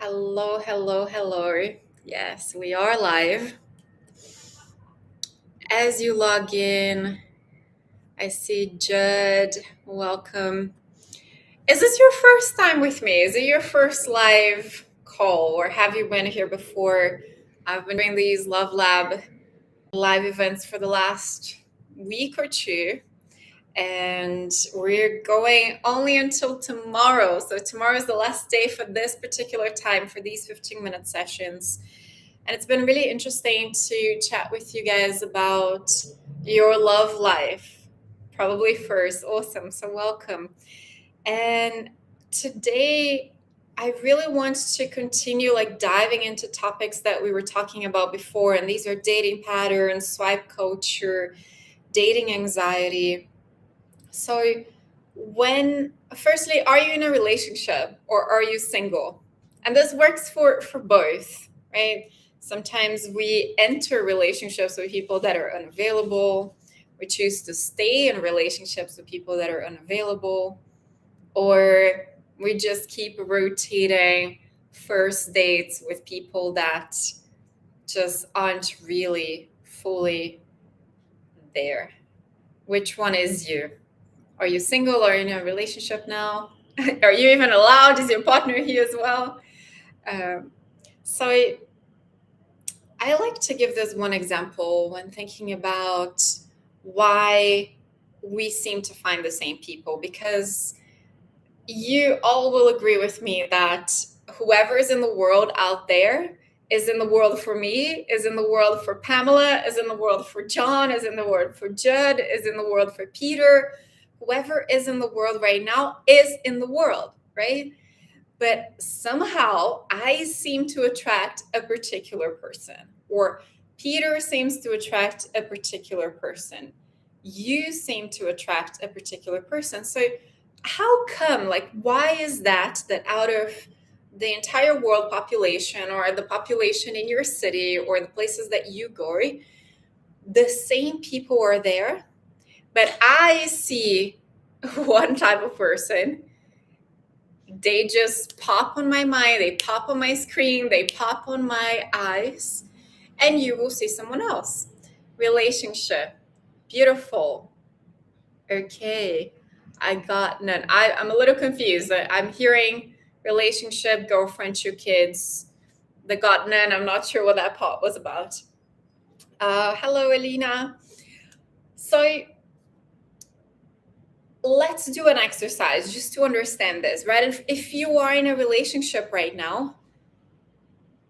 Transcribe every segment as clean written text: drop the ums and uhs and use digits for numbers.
Hello, hello, hello. Yes, we are live. As you log in, I see Judd. Welcome. Is this your first time with me? Is it your first live call, or have you been here before? I've been doing these Love Lab live events for the last week or two, and we're going only until tomorrow. So, tomorrow is the last day for this particular time for these 15-minute sessions. And it's been really interesting to chat with you guys about your love life. Probably first. Awesome. So, welcome. And today, I really want to continue diving into topics that we were talking about before. And these are dating patterns, swipe culture, dating anxiety. So, firstly, are you in a relationship or are you single? And this works for both, right? Sometimes we enter relationships with people that are unavailable. We choose to stay in relationships with people that are unavailable, or we just keep rotating first dates with people that just aren't really fully there. Which one is you? Are you single or in a relationship now? Are you even allowed? Is your partner here as well? So I like to give this one example when thinking about why we seem to find the same people, because you all will agree with me that whoever is in the world out there is in the world for me, is in the world for Pamela, is in the world for John, is in the world for Judd, is in the world for Peter. Whoever is in the world right now is in the world, right? But somehow I seem to attract a particular person, or Peter seems to attract a particular person. You seem to attract a particular person. So how come, why is that out of the entire world population, or the population in your city or the places that you go, the same people are there, but I see one type of person, they just pop on my mind, they pop on my screen, they pop on my eyes, and you will see someone else. Relationship, beautiful. Okay, I got none. I'm a little confused. I'm hearing relationship, girlfriend, 2 kids. The got none, I'm not sure what that part was about. Hello, Elena. So let's do an exercise just to understand this, right? If you are in a relationship right now,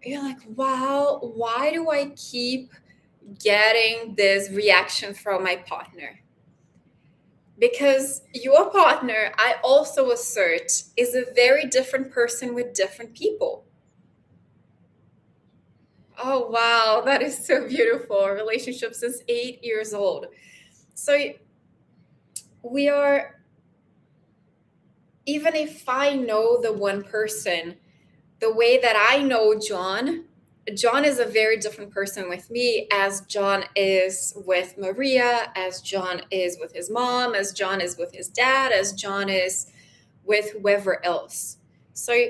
you're like, wow, why do I keep getting this reaction from my partner? Because your partner, I also assert, is a very different person with different people. Oh, wow, that is so beautiful. A relationship since 8 years old. So we are, even if I know the one person, the way that I know John is a very different person with me as John is with Maria, as John is with his mom, as John is with his dad, as John is with whoever else. So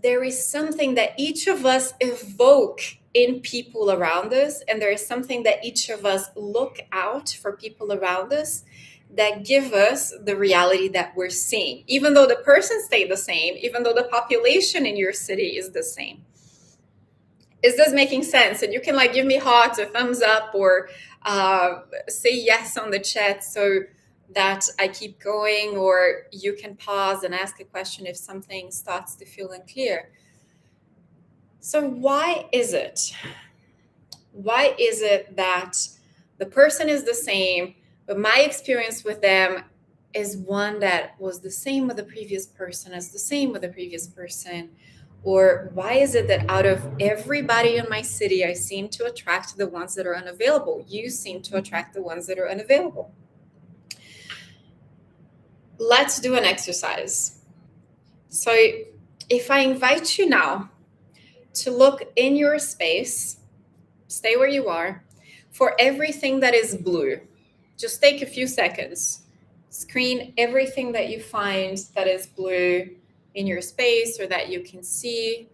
there is something that each of us evoke in people around us, and there is something that each of us look out for people around us that give us the reality that we're seeing, even though the person stayed the same, even though the population in your city is the same. Is this making sense? And you can give me hearts or thumbs up, or say yes on the chat so that I keep going, or you can pause and ask a question if something starts to feel unclear. So why is it? Why is it that the person is the same, but my experience with them is one that was the same with the previous person, as the same with the previous person? Or why is it that out of everybody in my city, I seem to attract the ones that are unavailable? You seem to attract the ones that are unavailable. Let's do an exercise. So if I invite you now to look in your space, stay where you are, for everything that is blue. Just take a few seconds. Screen everything that you find that is blue in your space or that you can see.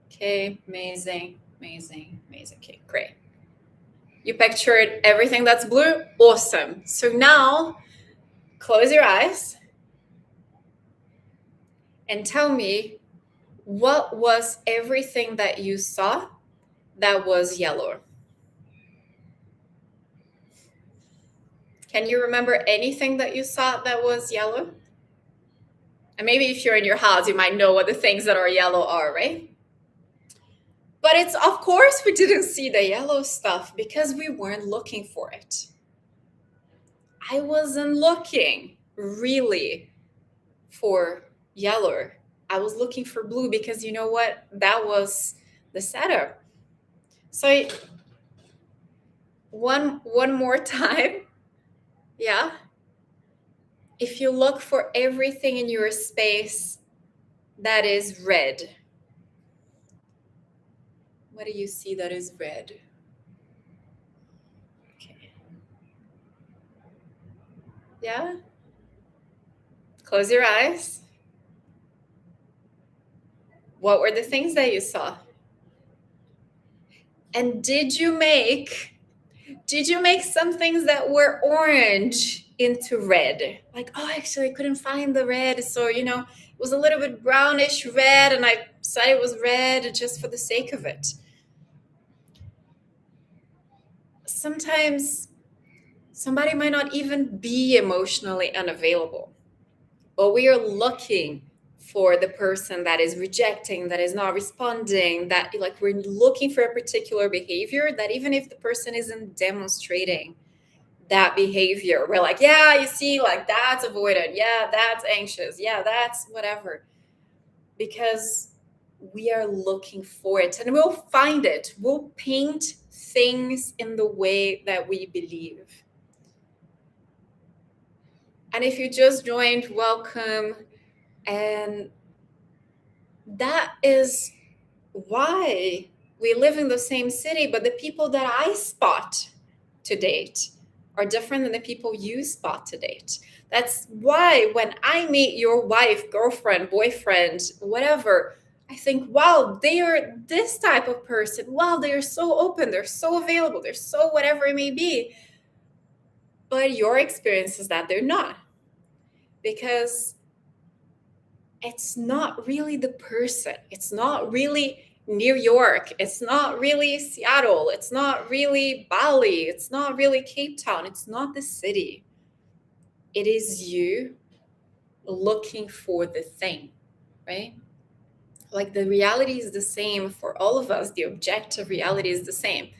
Okay, amazing, amazing, amazing. Okay, great. You pictured everything that's blue? Awesome. So now close your eyes and tell me, what was everything that you saw that was yellow? Can you remember anything that you saw that was yellow? And maybe if you're in your house, you might know what the things that are yellow are, right? But it's, of course, we didn't see the yellow stuff because we weren't looking for it. I wasn't looking really for yellow. I was looking for blue because you know what? That was the setup. So one more time. Yeah. If you look for everything in your space that is red, what do you see that is red? Okay. Yeah. Close your eyes. What were the things that you saw? And did you make some things that were orange into red? Like, oh, actually, I couldn't find the red. So, it was a little bit brownish red, and I said it was red just for the sake of it. Sometimes somebody might not even be emotionally unavailable, but we are looking for the person that is rejecting, that is not responding, that like we're looking for a particular behavior that even if the person isn't demonstrating that behavior, we're like, yeah, you see, like that's avoidant, yeah, that's anxious, yeah, that's whatever, because we are looking for it and we'll find it. We'll paint things in the way that we believe. And if you just joined, welcome. And that is why we live in the same city, but the people that I spot to date are different than the people you spot to date. That's why when I meet your wife, girlfriend, boyfriend, whatever, I think, wow, they are this type of person. Wow, they are so open, they're so available, they're so whatever it may be. But your experience is that they're not. Because it's not really the person. It's not really New York. It's not really Seattle. It's not really Bali. It's not really Cape Town. It's not the city. It is you looking for the thing, right? Like the reality is the same for all of us. The objective reality is the same.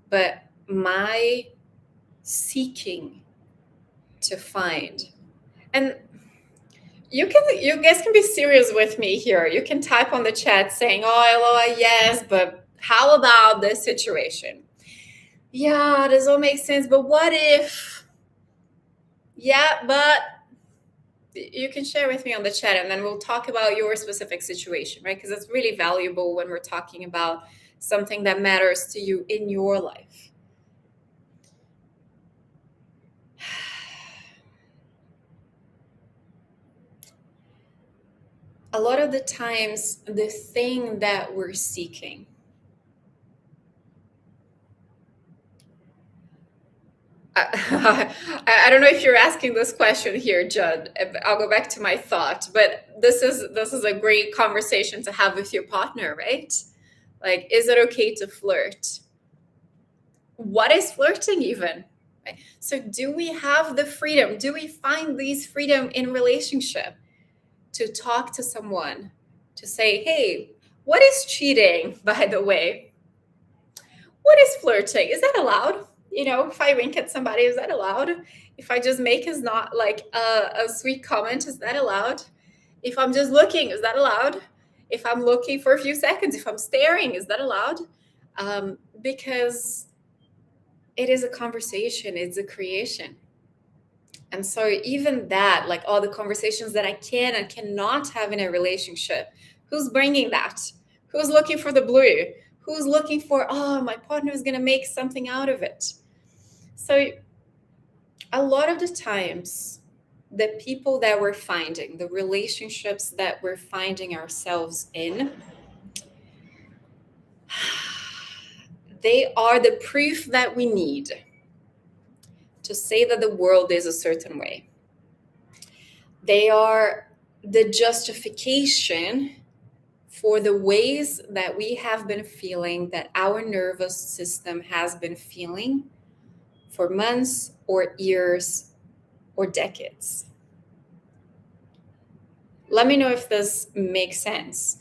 But my seeking to find, and you guys can be serious with me here. You can type on the chat saying, oh, LOL, yes, but how about this situation? Yeah, this all makes sense, but what if? Yeah, but you can share with me on the chat and then we'll talk about your specific situation, right? Because it's really valuable when we're talking about something that matters to you in your life. A lot of the times, the thing that we're seeking, I don't know if you're asking this question here, Judd. I'll go back to my thought, but this is a great conversation to have with your partner, right? Like, is it okay to flirt? What is flirting even? Right? So, do we have the freedom? Do we find these freedom in relationship to talk to someone, to say, "Hey, what is cheating?" By the way, what is flirting? Is that allowed? If I wink at somebody, is that allowed? If I just make is not like a sweet comment, is that allowed? If I'm just looking, is that allowed? If I'm looking for a few seconds, if I'm staring, is that allowed? Because it is a conversation, it's a creation. And so even that, like all the conversations that I can and cannot have in a relationship, who's bringing that? Who's looking for the blue? Who's looking for, oh, my partner is going to make something out of it? So a lot of the times, the people that we're finding, the relationships that we're finding ourselves in, They are the proof that we need to say that the world is a certain way. They are the justification for the ways that we have been feeling, that our nervous system has been feeling for months or years or decades. Let me know if this makes sense.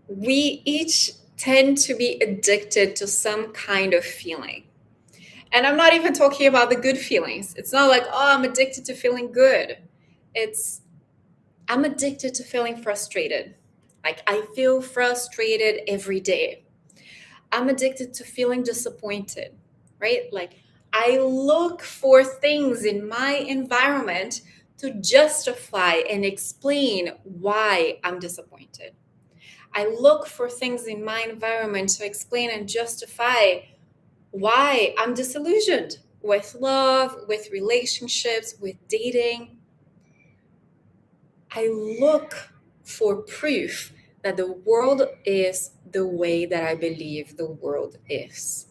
We each tend to be addicted to some kind of feeling. And I'm not even talking about the good feelings. It's not like, oh, I'm addicted to feeling good. I'm addicted to feeling frustrated. Like, I feel frustrated every day. I'm addicted to feeling disappointed, right? Like, I look for things in my environment to justify and explain why I'm disappointed. I look for things in my environment to explain and justify why I'm disillusioned with love, with relationships, with dating. I look for proof that the world is the way that I believe the world is.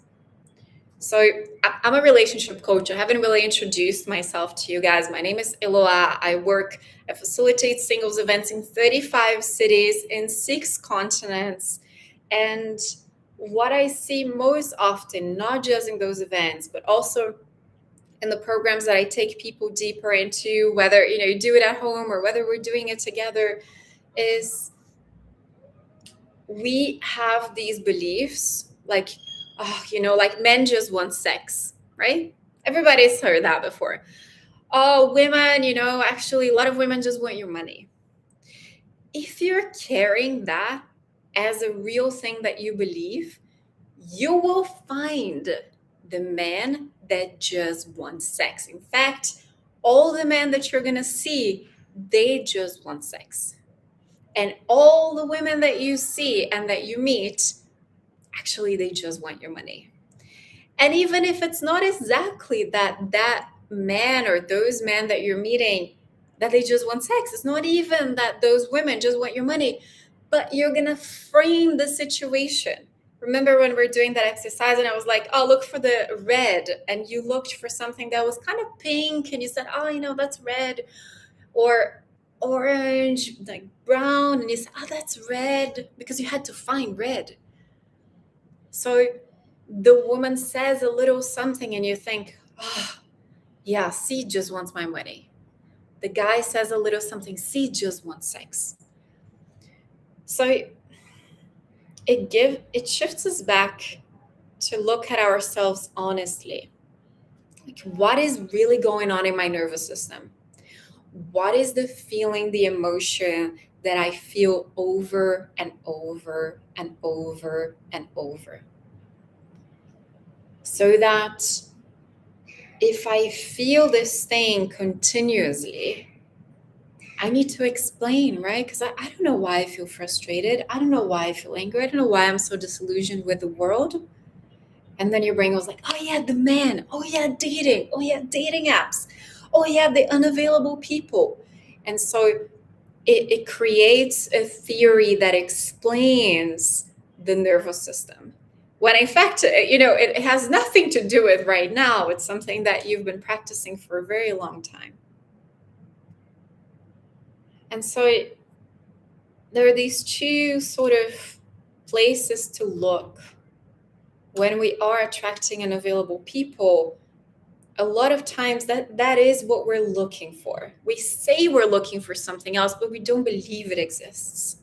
So I'm a relationship coach. I haven't really introduced myself to you guys. My name is Eloa. I facilitate singles events in 35 cities in 6 continents. And what I see most often, not just in those events, but also in the programs that I take people deeper into, whether you do it at home or whether we're doing it together, is we have these beliefs like, oh, like men just want sex, right? Everybody's heard that before. Oh, women, actually a lot of women just want your money. If you're carrying that as a real thing that you believe, you will find the man that just wants sex. In fact, all the men that you're going to see, they just want sex. And all the women that you see and that you meet, actually, they just want your money. And even if it's not exactly that man or those men that you're meeting, that they just want sex, it's not even that those women just want your money, but you're going to frame the situation. Remember when we're doing that exercise and I was like, oh, look for the red. And you looked for something that was kind of pink and you said, oh, that's red. Or orange, like brown. And you said, oh, that's red, because you had to find red. So the woman says a little something and you think, oh, yeah, C just wants my money. The guy says a little something, C just wants sex. So it shifts us back to look at ourselves honestly. Like, what is really going on in my nervous system? What is the feeling, the emotion that I feel over and over and over and over? So that if I feel this thing continuously, I need to explain, right? Because I don't know why I feel frustrated. I don't know why I feel angry. I don't know why I'm so disillusioned with the world. And then your brain was like, oh yeah, the man. Oh yeah, dating. Oh yeah, dating apps. Oh yeah, the unavailable people. And so it creates a theory that explains the nervous system. When in fact, it has nothing to do with right now. It's something that you've been practicing for a very long time. And so there are these two sort of places to look when we are attracting unavailable people. A lot of times that is what we're looking for. We say we're looking for something else, but we don't believe it exists.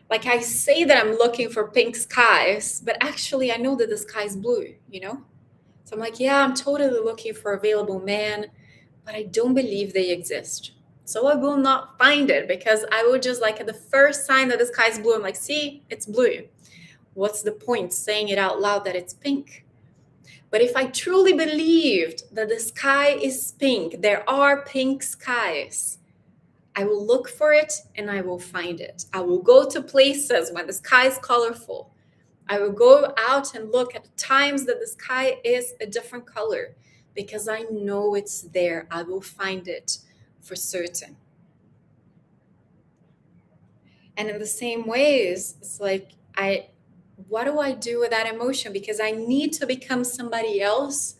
Like, I say that I'm looking for pink skies, but actually I know that the sky is blue, So I'm like, yeah, I'm totally looking for available man, but I don't believe they exist. So I will not find it, because I will just, like, at the first sign that the sky is blue, I'm like, see, it's blue. What's the point saying it out loud that it's pink? But if I truly believed that the sky is pink, there are pink skies, I will look for it and I will find it. I will go to places when the sky is colorful. I will go out and look at times that the sky is a different color, because I know it's there. I will find it for certain. And in the same ways, it's like what do I do with that emotion? Because I need to become somebody else.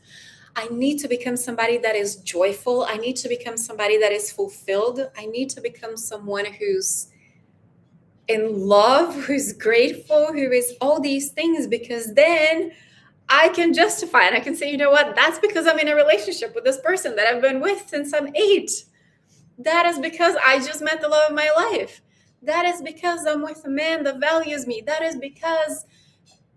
I need to become somebody that is joyful. I need to become somebody that is fulfilled. I need to become someone who's in love, who's grateful, who is all these things, because then I can justify it. I can say, you know what? That's because I'm in a relationship with this person that I've been with since I'm 8. That is because I just met the love of my life. That is because I'm with a man that values me. That is because,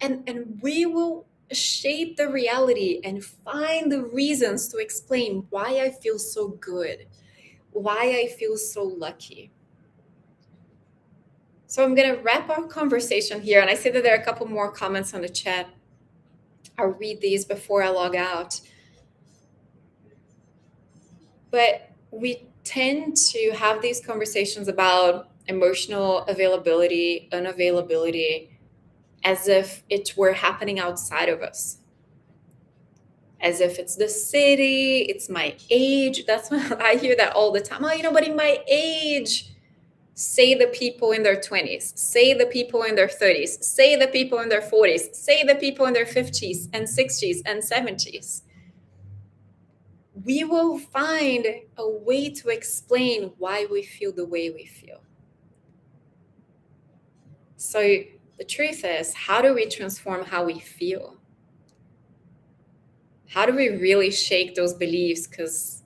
and we will shape the reality and find the reasons to explain why I feel so good, why I feel so lucky. So I'm going to wrap our conversation here. And I see that there are a couple more comments on the chat. I'll read these before I log out. But we tend to have these conversations about emotional availability, unavailability, as if it were happening outside of us. As if it's the city, it's my age. That's what I hear that all the time. Oh, but in my age, say the people in their 20s, say the people in their 30s, say the people in their 40s, say the people in their 50s and 60s and 70s. We will find a way to explain why we feel the way we feel. So the truth is, how do we transform how we feel? How do we really shake those beliefs? Because,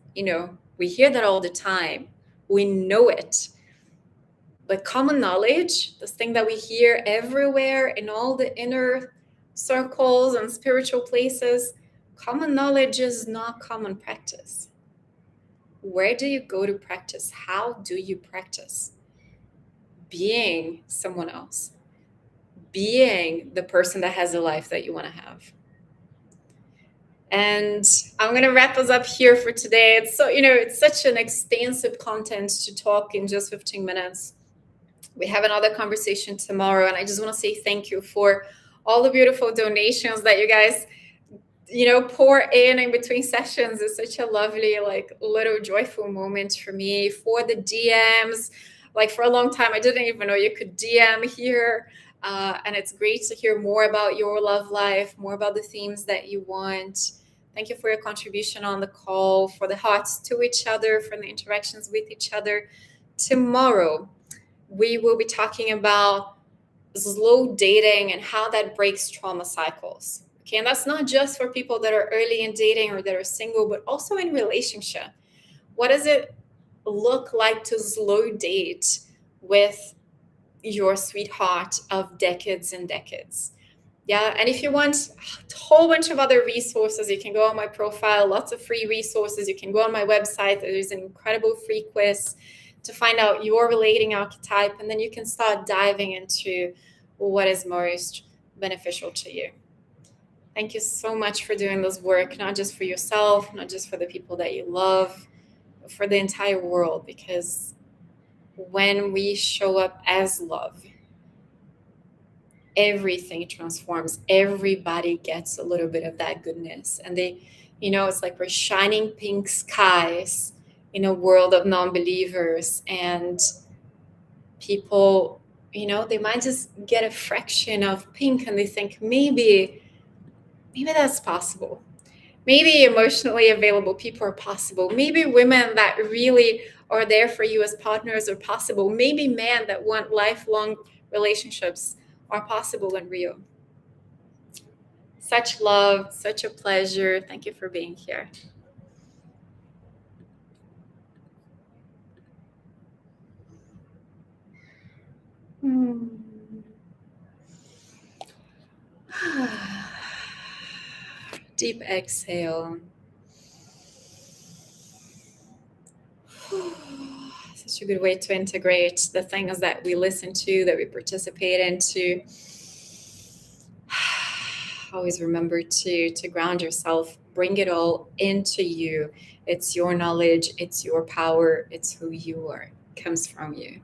we hear that all the time. We know it. But common knowledge, this thing that we hear everywhere in all the inner circles and spiritual places, common knowledge is not common practice. Where do you go to practice? How do you practice? Being someone else, being the person that has the life that you want to have. And I'm going to wrap us up here for today. It's such an extensive content to talk in just 15 minutes. We have another conversation tomorrow, and I just want to say thank you for all the beautiful donations that you guys pour in between sessions. It's such a lovely, little joyful moment for me. For the DMs, for a long time I didn't even know you could DM here, and it's great to hear more about your love life, more about the themes that you want. Thank you for your contribution on the call, for the hearts to each other, for the interactions with each other. Tomorrow we will be talking about slow dating and how that breaks trauma cycles. Okay, and that's not just for people that are early in dating or that are single, but also in relationship. What does it look like to slow date with your sweetheart of decades and decades? Yeah, and if you want a whole bunch of other resources, you can go on my profile, lots of free resources. You can go on my website. There's an incredible free quiz to find out your relating archetype, and then you can start diving into what is most beneficial to you. Thank you so much for doing this work, not just for yourself, not just for the people that you love, but for the entire world. Because when we show up as love, everything transforms. Everybody gets a little bit of that goodness. And it's like we're shining pink skies in a world of non-believers, and people, they might just get a fraction of pink and they think maybe that's possible. Maybe emotionally available people are possible. Maybe women that really are there for you as partners are possible. Maybe men that want lifelong relationships are possible and real. Such love, such a pleasure. Thank you for being here. Deep exhale. Such a good way to integrate the things that we listen to, that we participate into. Always remember to ground yourself. Bring it all into you. It's your knowledge. It's your power. It's who you are. It comes from you.